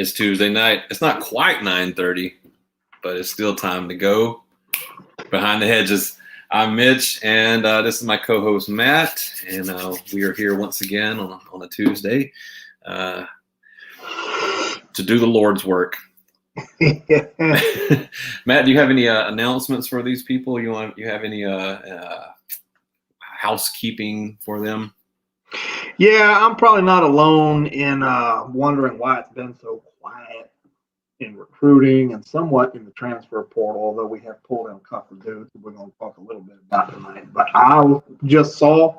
It's Tuesday night. It's not quite 9:30, but it's still time to go. Behind the Hedges. I'm Mitch, and this is my co-host Matt, and we are here once again on a Tuesday to do the Lord's work. Matt, do you have any announcements for these people? You have any housekeeping for them? Yeah, I'm probably not alone in wondering why it's been so quiet in recruiting and somewhat in the transfer portal, although we have pulled in a couple of dudes we're going to talk a little bit about tonight. But I just saw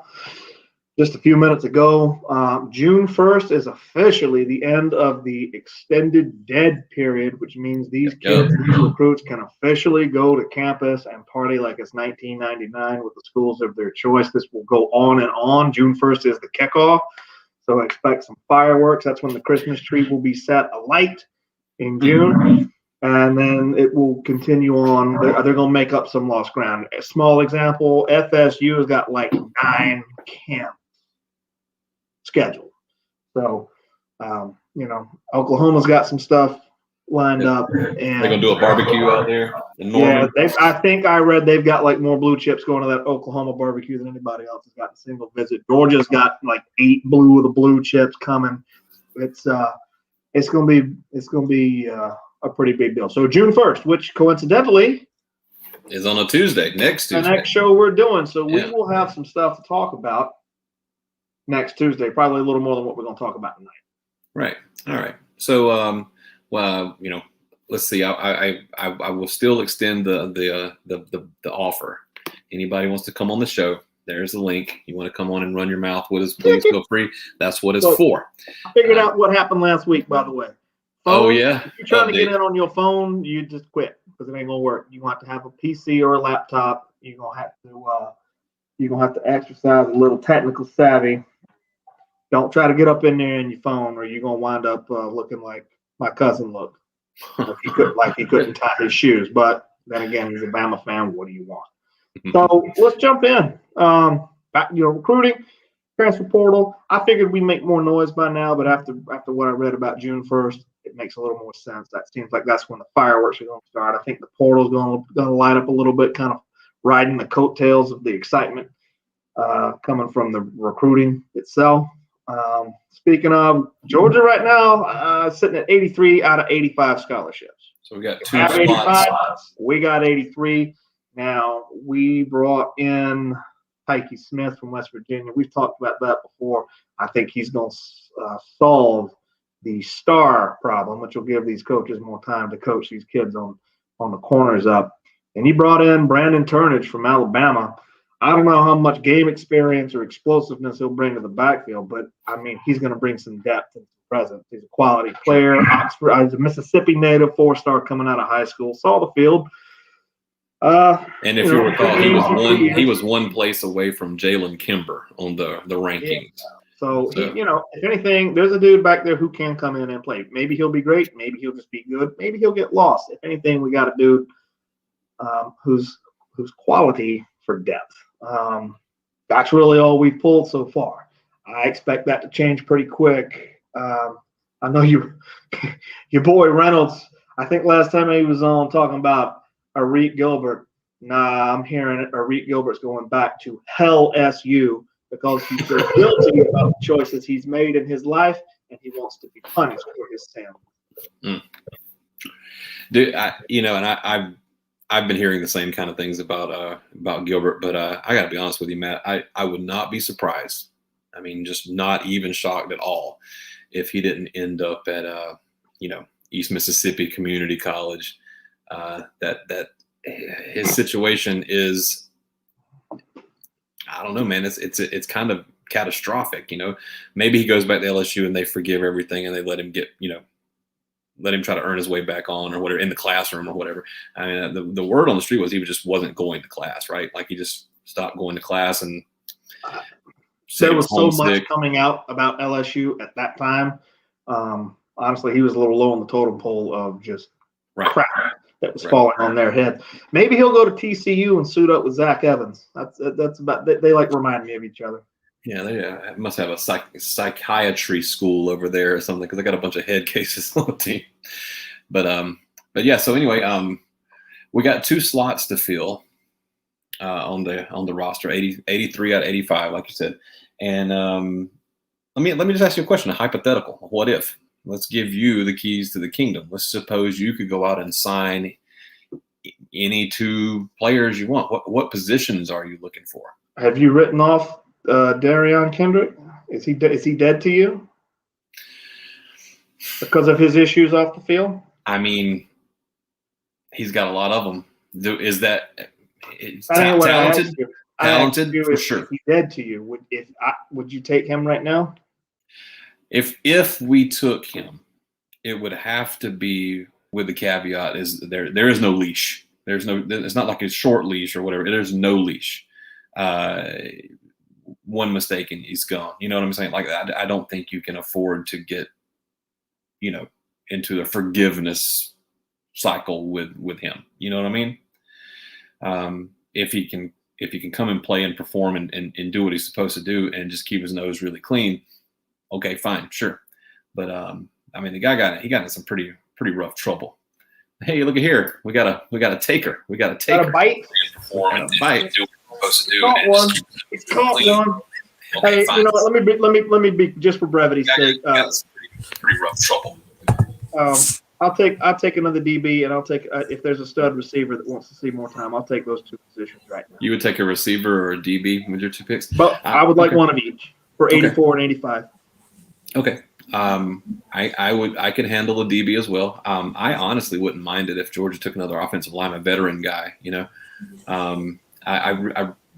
just a few minutes ago, June 1st is officially the end of the extended dead period, which means these kids, these recruits can officially go to campus and party like it's 1999 with the schools of their choice. This will go on and on. June 1st is the kickoff, so expect some fireworks. That's when the Christmas tree will be set alight in June, and then it will continue on. They're going to make up some lost ground. A small example, FSU has got like 9 camps scheduled. So, Oklahoma's got some stuff lined up. And they're going to do a barbecue out there in Norman? Yeah, I think I read they've got like more blue chips going to that Oklahoma barbecue than anybody else has got a single visit. Georgia's got like 8 of the blue chips coming. It's going to be a pretty big deal. So June 1st, which coincidentally is on a Tuesday, next Tuesday. The next show we're doing. So we will have some stuff to talk about next Tuesday, probably a little more than what we're going to talk about tonight. Right. All right. So, let's see. I will still extend the offer. Anybody wants to come on the show? There's a link. You want to come on and run your mouth with us? Please feel free. That's what it's for. I figured out what happened last week, by the way. Phone, if you're trying to get in on your phone, you just quit because it ain't gonna work. You want to have a PC or a laptop. You're gonna have to exercise a little technical savvy. Don't try to get up in there in your phone, or you're gonna wind up looking like my cousin looked. Like he couldn't tie his shoes. But then again, he's a Bama fan. What do you want? So let's jump in. Recruiting, transfer portal. I figured we'd make more noise by now, but after what I read about June 1st, it makes a little more sense. That seems like that's when the fireworks are going to start. I think the portal's going to light up a little bit, kind of riding the coattails of the excitement coming from the recruiting itself. Speaking of, Georgia right now sitting at 83 out of 85 scholarships. So we got 2 spots. We got 83. Now, we brought in Heike Smith from West Virginia. We've talked about that before. I think he's going to solve the star problem, which will give these coaches more time to coach these kids on the corners up. And he brought in Brandon Turnage from Alabama. I don't know how much game experience or explosiveness he'll bring to the backfield, but, I mean, he's going to bring some depth and some presence. He's a quality player. He's a Mississippi native, 4-star coming out of high school. Saw the field. And if you recall, he was one place away from Jalen Kimber on the rankings. Yeah. So if anything, there's a dude back there who can come in and play. Maybe he'll be great. Maybe he'll just be good. Maybe he'll get lost. If anything, we got a dude who's quality for depth. That's really all we've pulled so far. I expect that to change pretty quick. I know your boy Reynolds, I think last time he was on talking about Arik Gilbert. Nah, I'm hearing Arik Gilbert's going back to hell SU because he feels guilty about the choices he's made in his life, and he wants to be punished for his sin. Dude, I've been hearing the same kind of things about Gilbert, but I got to be honest with you, Matt. I would not be surprised. I mean, just not even shocked at all if he didn't end up at East Mississippi Community College. That his situation is, I don't know, man. It's kind of catastrophic. Maybe he goes back to LSU and they forgive everything and they let him let him try to earn his way back on or whatever in the classroom or whatever. I mean, the word on the street was he just wasn't going to class, right? Like he just stopped going to class, and there was so much coming out about LSU at that time. Honestly, he was a little low on the totem pole of just crap that was falling on their head. Maybe he'll go to TCU and suit up with Zach Evans. That's about. They like remind me of each other. Yeah, they must have a psychiatry school over there or something because they got a bunch of head cases on the team. But yeah. So anyway, we got 2 slots to fill on the roster, 83 out of 85, like you said. And let me just ask you a question, a hypothetical. What if? Let's give you the keys to the kingdom. Let's suppose you could go out and sign any 2 players you want. What positions are you looking for? Have you written off Darion Kendrick? Is he dead to you because of his issues off the field? I mean, he's got a lot of them. Is that talented? Talented for sure. Is he dead to you? Would you take him right now? If we took him, it would have to be with the caveat is there is no leash. It's not like a short leash or whatever. There's no leash. One mistake and he's gone. You know what I'm saying? Like I don't think you can afford to get, into a forgiveness cycle with him. You know what I mean? If he can come and play and perform and do what he's supposed to do and just keep his nose really clean, okay, fine, sure. But I mean, the guy got in some pretty rough trouble. Hey, look at here. We got a taker. We got a taker. Got a bite. Perform and do what we're supposed to do. Caught one. It's caught one. Okay, hey, fine. you know what? Let me be just for brevity's sake. Pretty rough trouble. I'll take another DB, and I'll take if there's a stud receiver that wants to see more time, I'll take those 2 positions right now. You would take a receiver or a DB with your 2 picks? But I would like one of each for 84 and 85. Okay. I could handle a DB as well. I honestly wouldn't mind it if Georgia took another offensive line, a veteran guy. And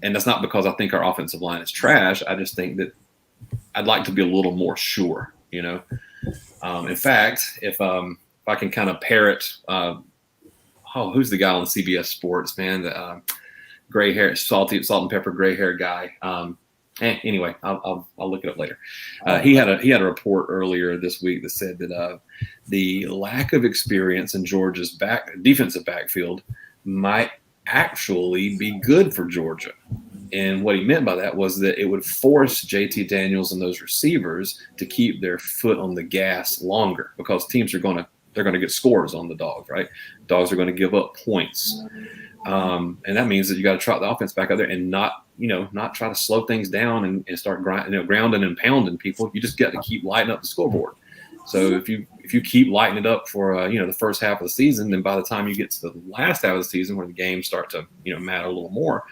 that's not because I think our offensive line is trash. I just think that I'd like to be a little more sure. In fact, if I can kind of parrot, who's the guy on CBS Sports, man? The gray hair, salt and pepper, gray hair guy. Anyway, I'll look it up later. He had a report earlier this week that said that the lack of experience in Georgia's defensive backfield might actually be good for Georgia. And what he meant by that was that it would force JT Daniels and those receivers to keep their foot on the gas longer because teams they're going to get scores on the Dogs, right? Dogs are going to give up points. And that means that you got to trot the offense back out there and not try to slow things down and start grounding and pounding people. You just got to keep lighting up the scoreboard. So if you keep lighting it up for the first half of the season, then by the time you get to the last half of the season where the games start to matter a little more,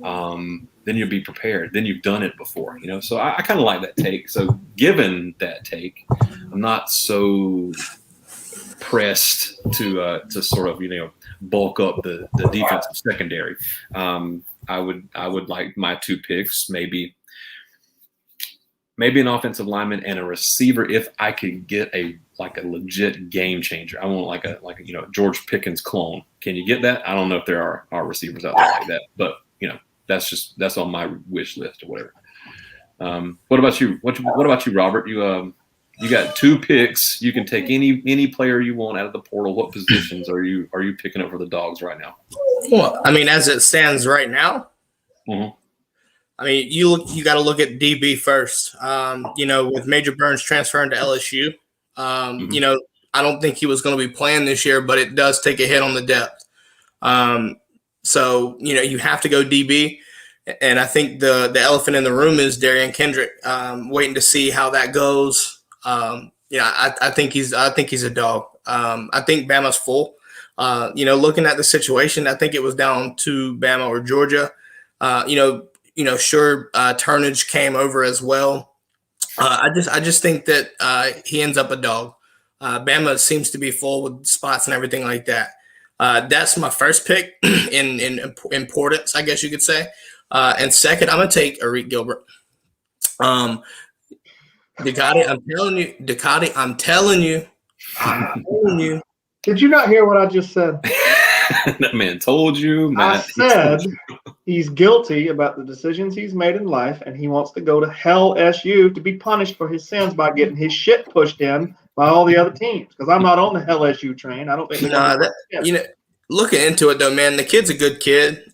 then you'll be prepared. Then you've done it before, So I kind of like that take. So given that take, I'm not so pressed to sort of bulk up the defensive secondary. I would like my 2 picks, maybe an offensive lineman and a receiver if I could get a legit game changer. I want like a George Pickens clone. Can you get that? I don't know if there are receivers out there like that, but that's on my wish list or whatever. What about you? What about you, Robert? You got 2 picks. You can take any player you want out of the portal. What positions are you picking up for the Dogs right now? Well, I mean, as it stands right now, mm-hmm. I mean, you got to look at DB first. With Major Burns transferring to LSU, mm-hmm. I don't think he was going to be playing this year, but it does take a hit on the depth. So you have to go DB, and I think the elephant in the room is Darion Kendrick. Waiting to see how that goes. I think he's a dog. I think Bama's full. Looking at the situation, I think it was down to Bama or Georgia. Turnage came over as well. I just think that he ends up a dog. Bama seems to be full with spots and everything like that. That's my first pick in importance, I guess you could say. And second, I'm gonna take Arik Gilbert. Ducati, I'm telling you. Did you not hear what I just said? That man told you, Matt. I said he's guilty about the decisions he's made in life, and he wants to go to hell SU to be punished for his sins by getting his shit pushed in by all the other teams. Because I'm not on the hell SU train. I don't think. Looking into it though, man, the kid's a good kid.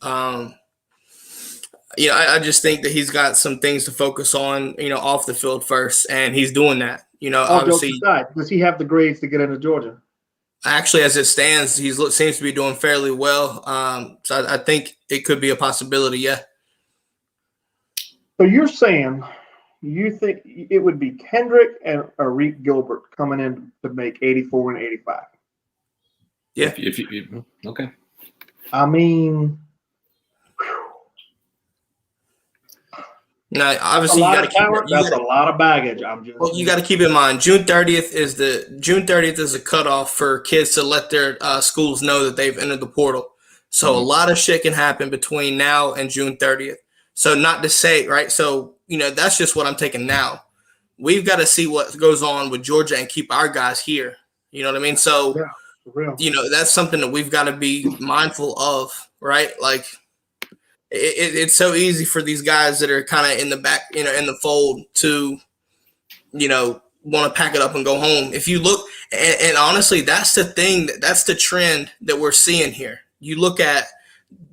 I just think that he's got some things to focus on, off the field first, and he's doing that. All jokes Obviously, aside, does he have the grades to get into Georgia? actually, as it stands, seems to be doing fairly well. So I think it could be a possibility. Yeah. So you're saying you think it would be Kendrick and Arik Gilbert coming in to make 84 and 85? Yeah. Okay. I mean, now obviously a lot of baggage. You got to keep in mind June 30th is a cutoff for kids to let their schools know that they've entered the portal. So a lot of shit can happen between now and June 30th. So not to say, right? So, that's just what I'm taking now. We've got to see what goes on with Georgia and keep our guys here. You know what I mean? So, yeah, for real. That's something that we've got to be mindful of, right? Like it's so easy for these guys that are kind of in the back, in the fold to, want to pack it up and go home. If you look, and honestly, that's the thing, that's the trend that we're seeing here. You look at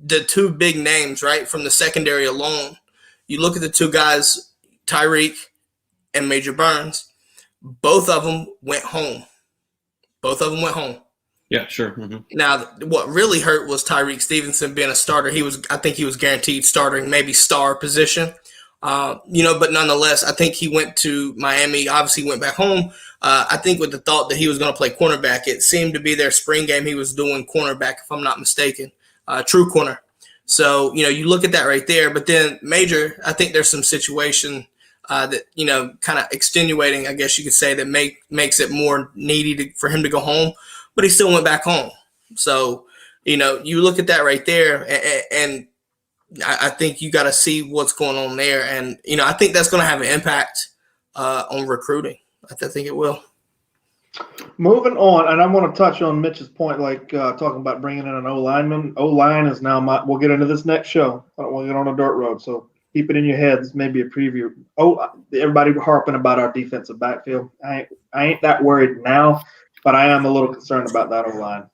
the two big names, right, from the secondary alone. You look at the two guys, Tyreek and Major Burns. Both of them went home. Yeah, sure. Mm-hmm. Now, what really hurt was Tyreek Stevenson being a starter. I think he was guaranteed starting, maybe star position. But nonetheless, I think he went to Miami, obviously went back home. I think with the thought that he was going to play cornerback, it seemed to be their spring game. He was doing cornerback, if I'm not mistaken, true corner. So, you look at that right there. But then Major, I think there's some situation that, kind of extenuating, I guess you could say, that makes it more needy for him to go home. But he still went back home. So, you look at that right there, and I think you got to see what's going on there. And, I think that's going to have an impact on recruiting. I think it will. Moving on, and I want to touch on Mitch's point, talking about bringing in an O-lineman. O-line is now we'll get into this next show. We'll get on a dirt road, so keep it in your heads. Maybe a preview. Everybody harping about our defensive backfield. I ain't that worried now, but I am a little concerned about that O-line.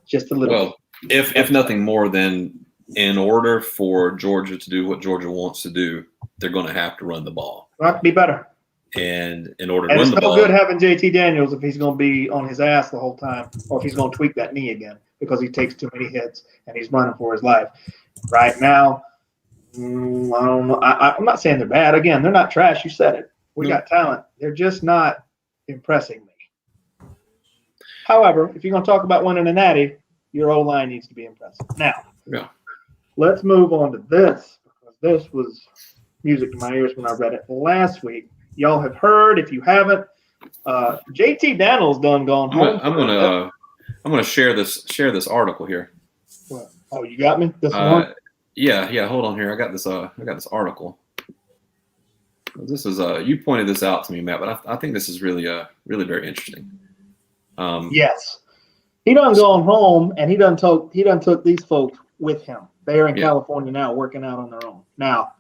Just a little. Well, if nothing more than in order for Georgia to do what Georgia wants to do, they're going to have to run the ball. Have to be better. And in order to run the it's ball, no good having JT Daniels if he's going to be on his ass the whole time, or if he's going to tweak that knee again because he takes too many hits and he's running for his life. Right now, I don't know. I'm not saying they're bad. Again, they're not trash. You said it. We got talent. They're just not impressing me. However, if you're going to talk about winning a natty, your O-line needs to be impressive. Now, let's move on to this, because this was music to my ears when I read it last week. Y'all have heard. If you haven't, JT Daniels gone home. I'm gonna share this article here. What? Oh, you got me. This one. Yeah. Hold on here. I got this article. This is you pointed this out to me, Matt, but I think this is really very interesting. Yes, he done gone home, and he done took these folks with him. They are in California now, working out on their own. Now,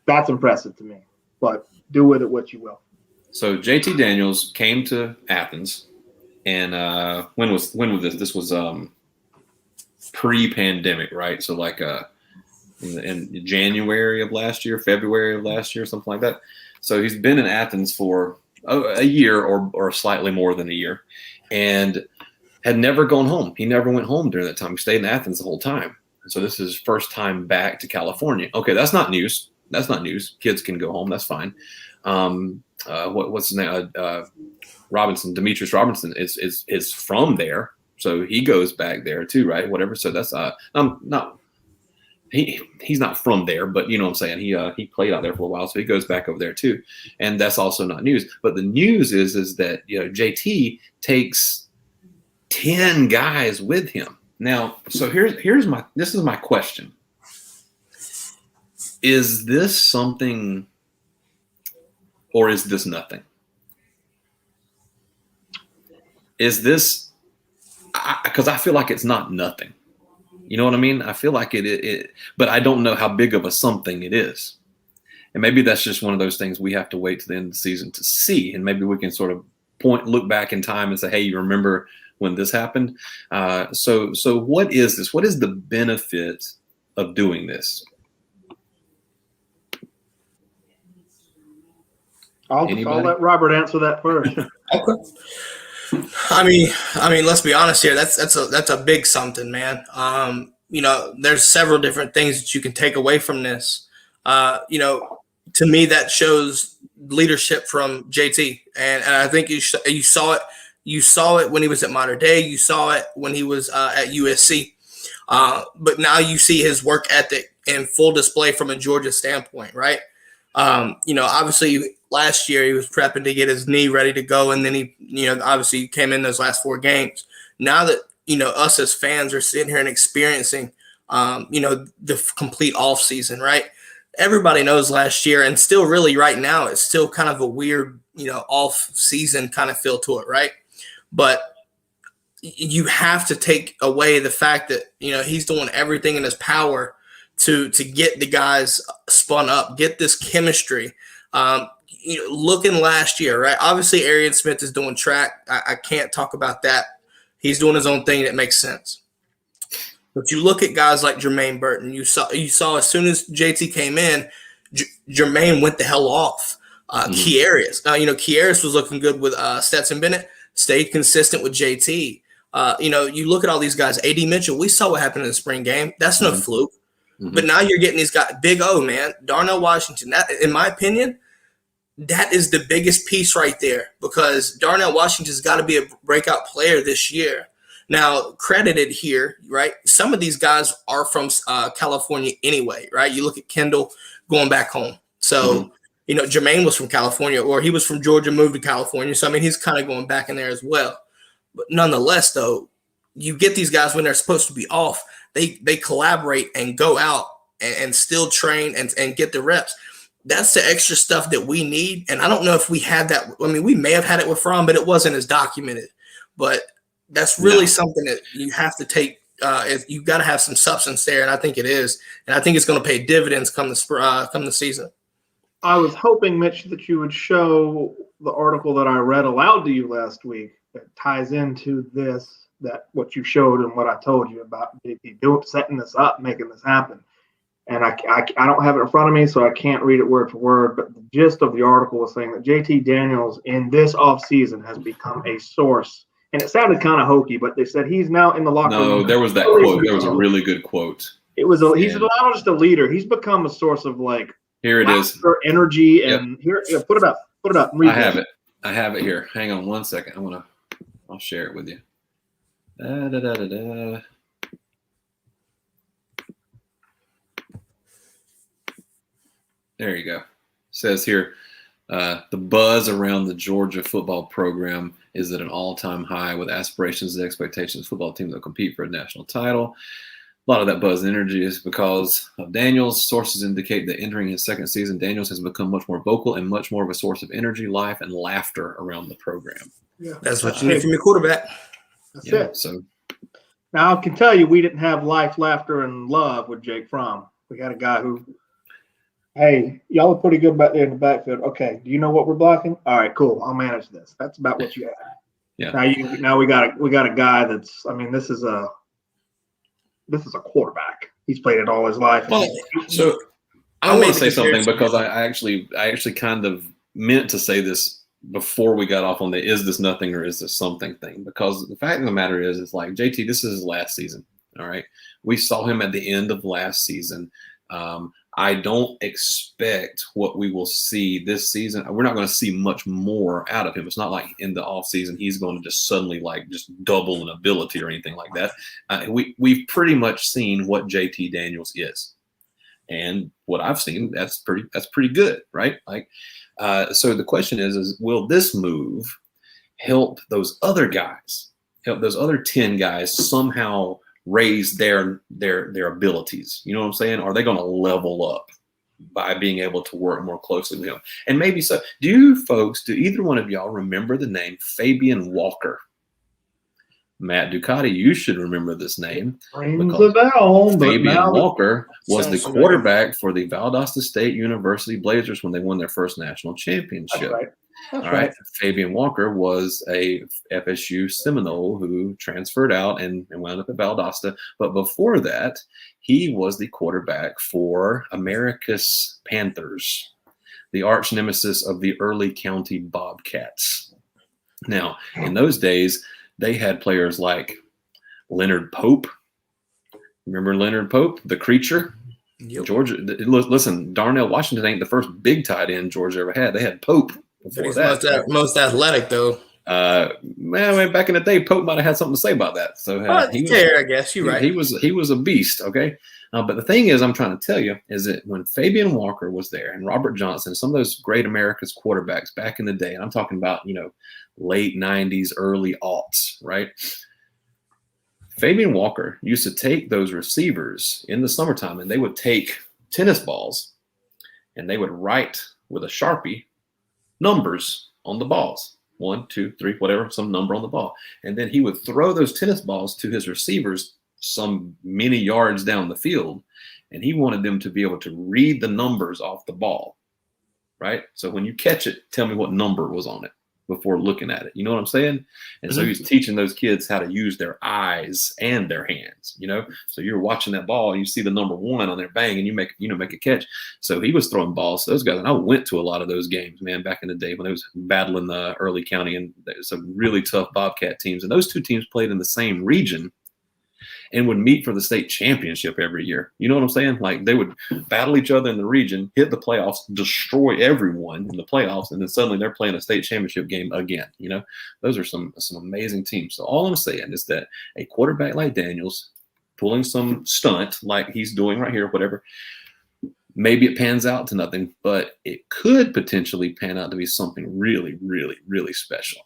that's impressive to me. But do with it what you will. So JT Daniels came to Athens, and when was this? This was pre-pandemic, right? So in January of last year, February of last year, something like that. So he's been in Athens for a year or slightly more than a year, and had never gone home. He never went home during that time. He stayed in Athens the whole time. So this is his first time back to California. Okay, that's not news. Kids can go home. That's fine. What's his name? Demetrius Robinson is from there, so he goes back there too, right? Whatever. So that's he's not from there, but you know what I'm saying. He played out there for a while, so he goes back over there too, and that's also not news. But the news is that JT takes 10 guys with him now. So this is my question. Is this something, or is this nothing? Is this, because I feel like it's not nothing. You know what I mean? I feel like it, but I don't know how big of a something it is. And maybe that's just one of those things we have to wait to the end of the season to see. And maybe we can sort of look back in time and say, hey, you remember when this happened? So what is this? What is the benefit of doing this? I'll let Robert answer that first. Okay. I mean, let's be honest here. That's a big something, man. There's several different things that you can take away from this. To me, that shows leadership from JT, and I think you saw it. You saw it when he was at Mater Dei. You saw it when he was at USC. But now you see his work ethic in full display from a Georgia standpoint, right? Obviously last year he was prepping to get his knee ready to go, and then he, obviously came in those last 4 games. Now that us as fans are sitting here and experiencing, the complete off season, right? Everybody knows last year, and still really right now, it's still kind of a weird, off season kind of feel to it, right? But you have to take away the fact that he's doing everything in his power to get the guys spun up, get this chemistry. Looking last year, right? Obviously, Arian Smith is doing track. I can't talk about that. He's doing his own thing that makes sense. But you look at guys like Jermaine Burton. You saw as soon as JT came in, Jermaine went the hell off. Kiaris, Kiaris was looking good with Stetson Bennett. Stayed consistent with JT. You look at all these guys. AD Mitchell, we saw what happened in the spring game. That's no fluke. Mm-hmm. But now you're getting these guys. Big O, man. Darnell Washington. That, in my opinion, that is the biggest piece right there, because Darnell Washington's got to be a breakout player this year. Now, credited here, right? Some of these guys are from California anyway, right? You look at Kendall going back home. So, Jermaine was from California, or he was from Georgia, moved to California. So, he's kind of going back in there as well. But nonetheless, though, you get these guys when they're supposed to be off. They collaborate and go out and still train and get the reps. That's the extra stuff that we need. And I don't know if we had that. We may have had it with Fromm, but it wasn't as documented. But that's really something that you have to take. You've got to have some substance there, and I think it is. And I think it's going to pay dividends come the season. I was hoping, Mitch, that you would show the article that I read aloud to you last week that ties into this, that what you showed and what I told you about JT setting this up, making this happen. And I don't have it in front of me, so I can't read it word for word, but the gist of the article was saying that JT Daniels in this offseason has become a source. And it sounded kind of hokey, but they said he's now in the locker room. No, there was that quote. There was a really good quote. He's not just a leader. He's become a source of here it is, energy. And here, put it up. I have it. I have it here. Hang on one second. I'll share it with you. There you go. It says here, the buzz around the Georgia football program is at an all-time high, with aspirations and expectations of football teams that compete for a national title. A lot of that buzz and energy is because of Daniels. Sources indicate that entering his second season, Daniels has become much more vocal and much more of a source of energy, life, and laughter around the program. Yeah, that's what you need from your quarterback. That's it. So now I can tell you, we didn't have life, laughter, and love with Jake Fromm. We had a guy who, hey, y'all are pretty good back there in the backfield. Okay, do you know what we're blocking? All right, cool. I'll manage this. That's about what you had. Yeah. Now we got a guy that's. This is a quarterback. He's played it all his life. Well, so I want to say something, because I actually kind of meant to say this before we got off on the is this nothing or is this something thing, because the fact of the matter is JT, this is his last season. All right. We saw him at the end of last season. I don't expect what we will see this season. We're not going to see much more out of him. It's not like in the offseason he's going to just suddenly just double in ability or anything like that. We've pretty much seen what JT Daniels is. And what I've seen, that's pretty good, right? So the question is will this move help those other guys, help those other 10 guys somehow raise their abilities? You know what I'm saying? Are they going to level up by being able to work more closely with him? And maybe so. Do either one of y'all remember the name Fabian Walker? Matt Ducati, you should remember this name. Rings a bell. Fabian Walker was the quarterback for the Valdosta State University Blazers when they won their first national championship. That's right. All right. Fabian Walker was a FSU Seminole who transferred out and wound up at Valdosta. But before that, he was the quarterback for America's Panthers. the arch nemesis of the early county Bobcats. Now, in those days, they had players like Leonard Pope. Remember Leonard Pope, the creature? Yep. Georgia. Listen, Darnell Washington ain't the first big tight end Georgia ever had. They had Pope before He's that. most athletic, though. Man, back in the day, Pope might have had something to say about that. So I guess you're right. He was a beast. Okay, but the thing is, I'm trying to tell you is that when Fabian Walker was there and Robert Johnson, some of those great America's quarterbacks back in the day, and I'm talking about late '90s, early aughts, right? Fabian Walker used to take those receivers in the summertime, and they would take tennis balls, and they would write with a Sharpie numbers on the balls. 1, 2, 3, whatever, some number on the ball. And then he would throw those tennis balls to his receivers some many yards down the field. And he wanted them to be able to read the numbers off the ball, right? So when you catch it, tell me what number was on it before looking at it. You know what I'm saying? And so he's teaching those kids how to use their eyes and their hands, So you're watching that ball, you see the number 1 on there, bang, and you make a catch. So he was throwing balls to those guys. And I went to a lot of those games, man, back in the day when they was battling the early county, and there was some really tough Bobcat teams. And those two teams played in the same region and would meet for the state championship every year. You know what I'm saying? Like they would battle each other in the region, hit the playoffs, destroy everyone in the playoffs, and then suddenly they're playing a state championship game again. Those are some amazing teams. So all I'm saying is that a quarterback like Daniels pulling some stunt like he's doing right here, whatever, maybe it pans out to nothing, but it could potentially pan out to be something really, really, really special.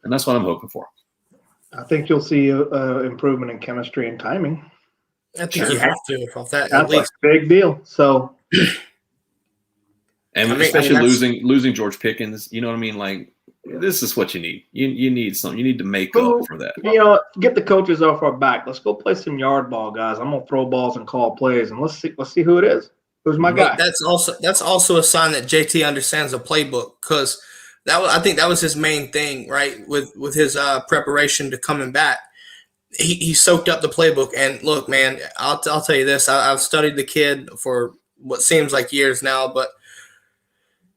And that's what I'm hoping for. I think you'll see improvement in chemistry and timing. I think you have to off that. That's a big deal. So, and especially losing George Pickens, you know what I mean? Like this is what you need. You need something. You need to make up for that. Get the coaches off our back. Let's go play some yard ball, guys. I'm gonna throw balls and call plays, and let's see who it is. Who's my guy? That's also a sign that JT understands the playbook, because I think that was his main thing, right? With his preparation to coming back, he soaked up the playbook. And look, man, I'll tell you this: I've studied the kid for what seems like years now, but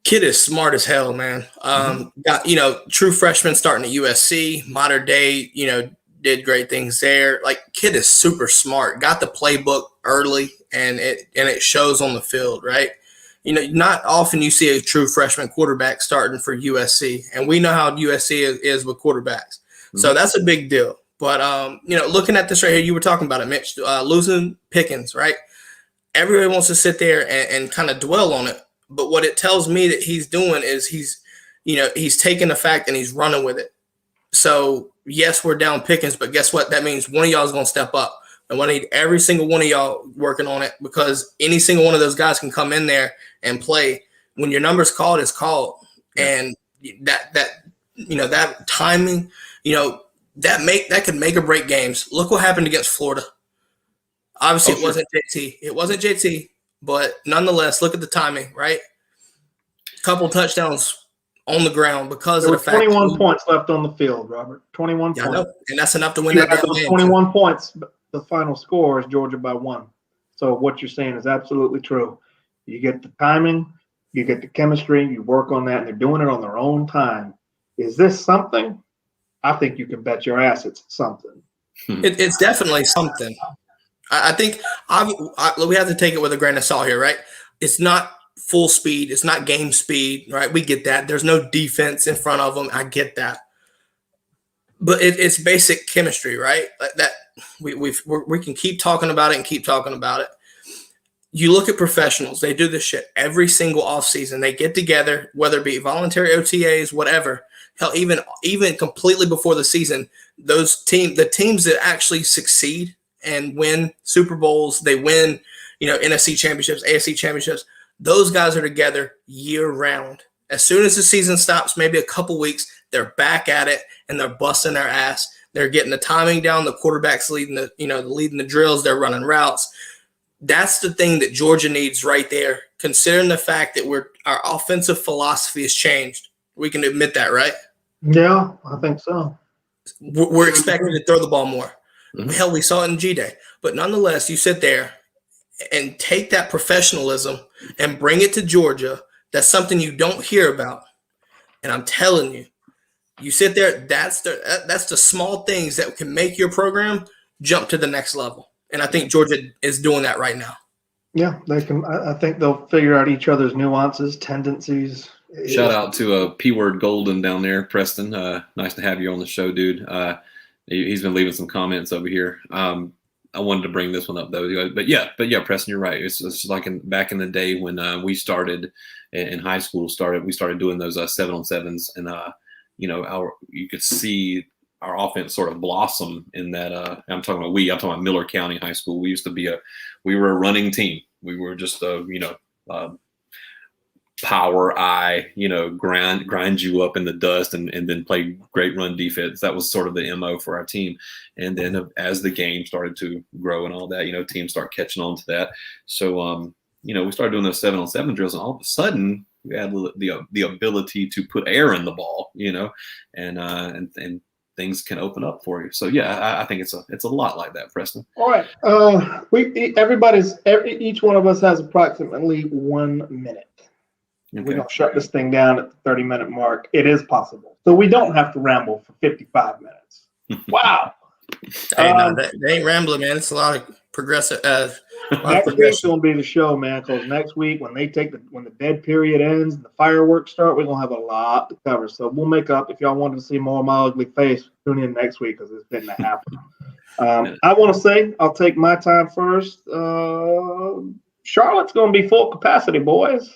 kid is smart as hell, man. Got true freshman starting at USC, modern day, did great things there. Like kid is super smart. Got the playbook early, and it shows on the field, right? Not often you see a true freshman quarterback starting for USC, and we know how USC is with quarterbacks. So that's a big deal. But, looking at this right here, you were talking about it, Mitch, losing Pickens, right? Everybody wants to sit there and kind of dwell on it. But what it tells me that he's doing is he's taking the fact and he's running with it. So, yes, we're down Pickens, but guess what? That means one of y'all is going to step up. And I need every single one of y'all working on it, because any single one of those guys can come in there and play. When your number's called, it's called. And that timing, that could make or break games. Look what happened against Florida. Obviously, it wasn't JT. It wasn't JT, but nonetheless, look at the timing, right? Couple touchdowns on the ground because there of the were fact 21 points left on the field, Robert. 21 points. Know. And that's enough to win that game. 21 points. The final score is Georgia by 1. So what you're saying is absolutely true. You get the timing, you get the chemistry, you work on that, and they're doing it on their own time. Is this something? I think you can bet your ass it's something. It's definitely something. I think we have to take it with a grain of salt here, right? It's not full speed. It's not game speed, right? We get that. There's no defense in front of them. I get that. But it's basic chemistry, right? Like that we can keep talking about it and keep talking about it. You look at professionals; they do this shit every single offseason. They get together, whether it be voluntary OTAs, whatever. Hell, even completely before the season, the teams that actually succeed and win Super Bowls, they win, NFC championships, AFC championships. Those guys are together year round. As soon as the season stops, maybe a couple weeks, they're back at it and they're busting their ass. They're getting the timing down. The quarterback's leading the drills. They're running routes. That's the thing that Georgia needs right there. Considering the fact that our offensive philosophy has changed, we can admit that, right? Yeah, I think so. We're expected to throw the ball more. Mm-hmm. Hell, we saw it in G-Day. But nonetheless, you sit there and take that professionalism and bring it to Georgia. That's something you don't hear about. And I'm telling you, you sit there, that's the small things that can make your program jump to the next level. And I think Georgia is doing that right now. Yeah, they can. I think they'll figure out each other's nuances, tendencies. Shout out to P Word Golden down there, Preston. Nice to have you on the show, dude. He's been leaving some comments over here. I wanted to bring this one up though, but yeah, Preston, you're right. It's like back in the day when we started in high school. We started doing those 7-on-7s, and you could see our offense sort of blossom in that. I'm talking about Miller County High School. We used to we were a running team. We were just power eye, grind you up in the dust and then play great run defense. That was sort of the MO for our team. And then as the game started to grow and all that, teams start catching on to that. So, we started doing those 7-on-7 drills, and all of a sudden we had the ability to put air in the ball, and things can open up for you. So yeah, I think it's a lot like that, Preston. All right. Each one of us has approximately 1 minute. Okay. We're going to shut this thing down at the 30-minute mark. It is possible. So we don't have to ramble for 55 minutes. Wow. Hey, no, they ain't rambling, man. It's a lot of progressive. Next week's going to be the show, man, because next week when the dead period ends and the fireworks start, we're going to have a lot to cover. So we'll make up. If y'all wanted to see more of my ugly face, tune in next week because it's going to happen. I want to say, I'll take my time first. Charlotte's going to be full capacity, boys.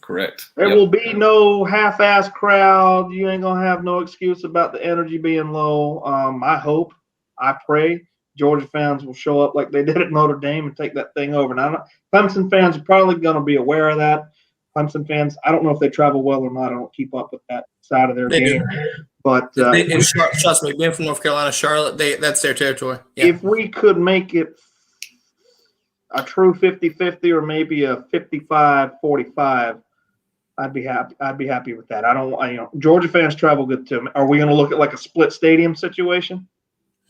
Correct. There will be no half-ass crowd. You ain't going to have no excuse about the energy being low. I pray Georgia fans will show up like they did at Notre Dame and take that thing over. Now, Clemson fans are probably going to be aware of that. Clemson fans, I don't know if they travel well or not. I don't keep up with that side of their game. But trust me, being from North Carolina, Charlotte, that's their territory. Yeah. If we could make it a true 50-50 or maybe a 55-45, I'd be happy with that. Georgia fans travel good too. Are we going to look at like a split stadium situation?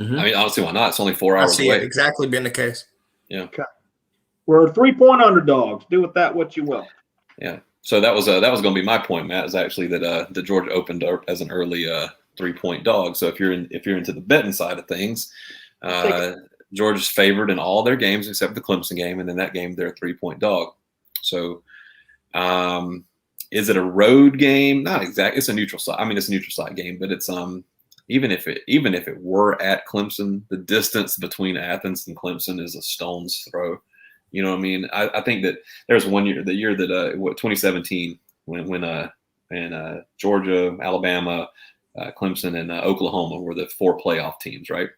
Mm-hmm. I mean, honestly, why not? It's only 4 hours away. I see it exactly being the case. Yeah. Okay. We're 3-point underdogs. Do with that what you will. Yeah. So that was going to be my point, Matt. Is actually that Georgia opened as an early 3-point dog. So if you're into the betting side of things, Georgia's favored in all their games except the Clemson game, and then that game they're a 3-point dog. So, is it a road game? Not exactly. It's a neutral site. I mean, it's a neutral site game, but it's even if it were at Clemson, the distance between Athens and Clemson is a stone's throw. You know what I mean? I think that there's one year, the year that 2017, when Georgia, Alabama, Clemson, and Oklahoma were the 4 playoff teams, right?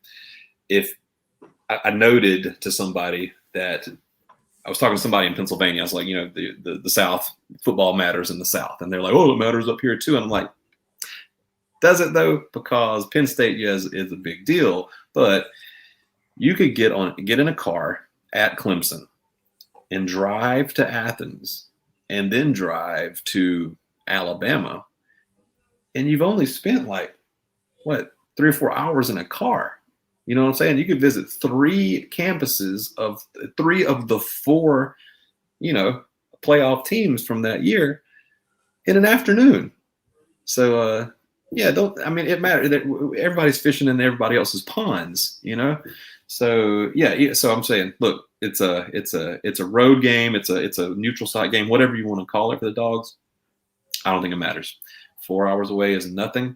If I noted to somebody that I was talking to somebody in Pennsylvania, I was like, the South, football matters in the South, and they're like, oh, it matters up here too, and I'm like, does it though? Because Penn State is a big deal, but you could get in a car at Clemson and drive to Athens and then drive to Alabama, and you've only spent 3 or 4 hours in a car. You know what I'm saying? You could visit 3 campuses of 3 of the 4, playoff teams from that year in an afternoon. So, it matters. Everybody's fishing in everybody else's ponds, So yeah. So I'm saying, look, it's a road game. It's a neutral site game, whatever you want to call it for the dogs. I don't think it matters. 4 hours away is nothing.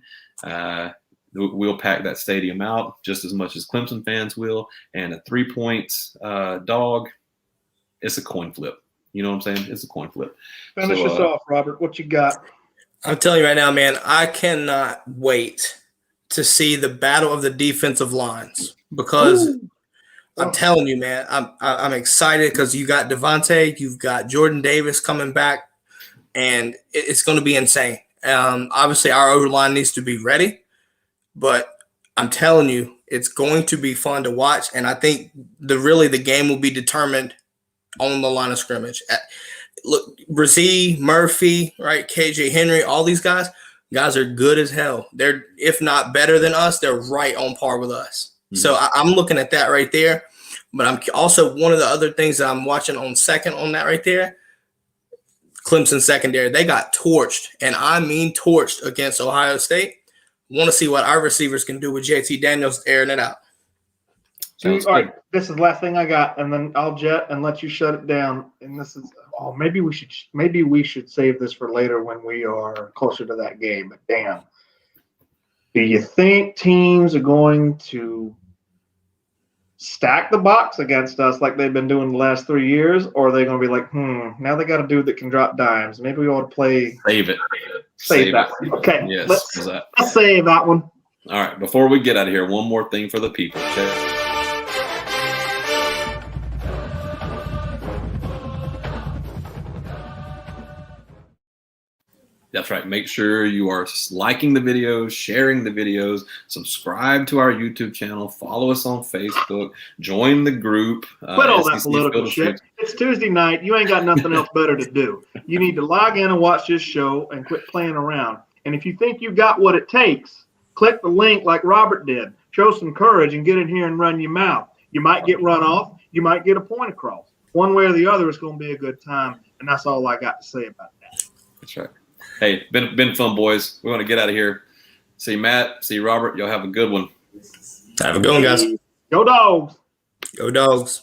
We'll pack that stadium out just as much as Clemson fans will. And a 3-point dog, it's a coin flip. You know what I'm saying? It's a coin flip. Finish us off, Robert. What you got? I'm telling you right now, man, I cannot wait to see the battle of the defensive lines because I'm telling you, man, I'm excited because you got Devontae, you've got Jordan Davis coming back, and it's going to be insane. Obviously, our O-line needs to be ready, but I'm telling you, it's going to be fun to watch, and I think the game will be determined on the line of scrimmage. Look, Brazee, Murphy, right, KJ Henry, all these guys are good as hell. They're, if not better than us, they're right on par with us. Mm-hmm. So I'm looking at that right there. But I'm also, one of the other things that I'm watching on second on that right there, Clemson secondary. They got torched, and I mean torched against Ohio State. Want to see what our receivers can do with JT Daniels airing it out. All right, this is the last thing I got, and then I'll jet and let you shut it down. And this is maybe we should save this for later when we are closer to that game. But damn, do you think teams are going to stack the box against us like they've been doing the last 3 years, or are they going to be like, now they got a dude that can drop dimes? Maybe we ought to play. Save it. Save that. It. Okay, yes, let's save that one. All right, before we get out of here, one more thing for the people. That's right. Make sure you are liking the videos, sharing the videos, subscribe to our YouTube channel, follow us on Facebook, join the group. Quit all that political shit. It's Tuesday night. You ain't got nothing else better to do. You need to log in and watch this show and quit playing around. And if you think you got what it takes, click the link like Robert did. Show some courage and get in here and run your mouth. You might get run off. You might get a point across. One way or the other, it's going to be a good time. And that's all I got to say about that. That's right. Hey, been fun, boys. We want to get out of here. See Matt, see Robert. Y'all have a good one. Have a good one, guys. Go Dogs. Go Dogs.